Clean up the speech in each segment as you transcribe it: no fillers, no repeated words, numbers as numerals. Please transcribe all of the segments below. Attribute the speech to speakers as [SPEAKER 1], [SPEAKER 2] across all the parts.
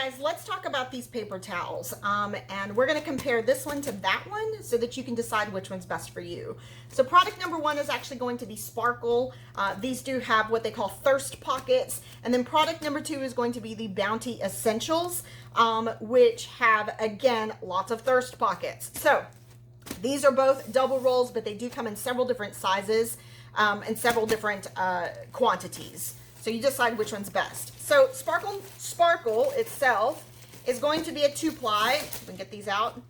[SPEAKER 1] guys, let's talk about these paper towels. And we're going to compare this one to that one so that you can decide which one's best for you. So product number one is actually going to be Sparkle. These do have what they call thirst pockets. And then product number two is going to be the Bounty Essentials, which have, again, lots of thirst pockets. So these are both double rolls, but they do come in several different sizes and several different quantities. So you decide which one's best. So Sparkle itself is going to be a 2-ply. We can get these out.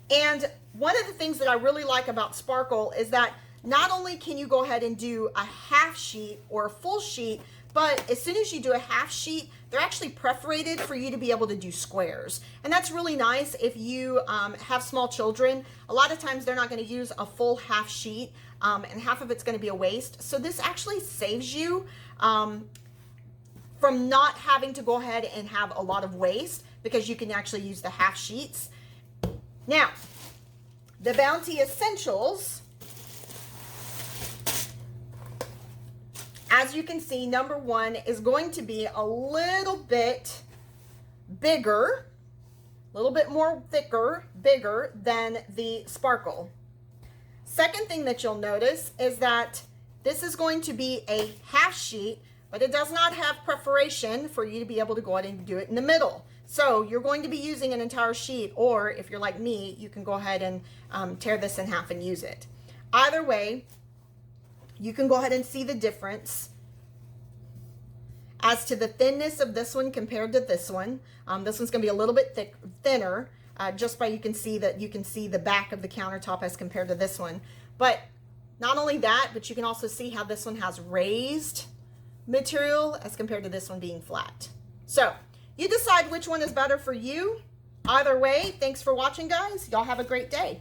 [SPEAKER 1] And one of the things that I really like about Sparkle is that not only can you go ahead and do a half sheet or a full sheet, but as soon as you do a half sheet, they're actually perforated for you to be able to do squares. And that's really nice if you have small children. A lot of times they're not going to use a full half sheet, and half of it's going to be a waste. So this actually saves you from not having to go ahead and have a lot of waste, because you can actually use the half sheets. Now, the Bounty Essentials, as you can see, number one is going to be a little bit bigger, a little bit more bigger than the Sparkle. Second thing that you'll notice is that this is going to be a half sheet, but it does not have perforation for you to be able to go ahead and do it in the middle. So you're going to be using an entire sheet, or if you're like me, you can go ahead and tear this in half and use it. Either way, you can go ahead and see the difference as to the thinness of this one compared to this one. This one's going to be a little bit thinner, just by you can see the back of the countertop as compared to this one. But not only that, but you can also see how this one has raised material as compared to this one being flat. So you decide which one is better for you. Either way, thanks for watching, guys. Y'all have a great day.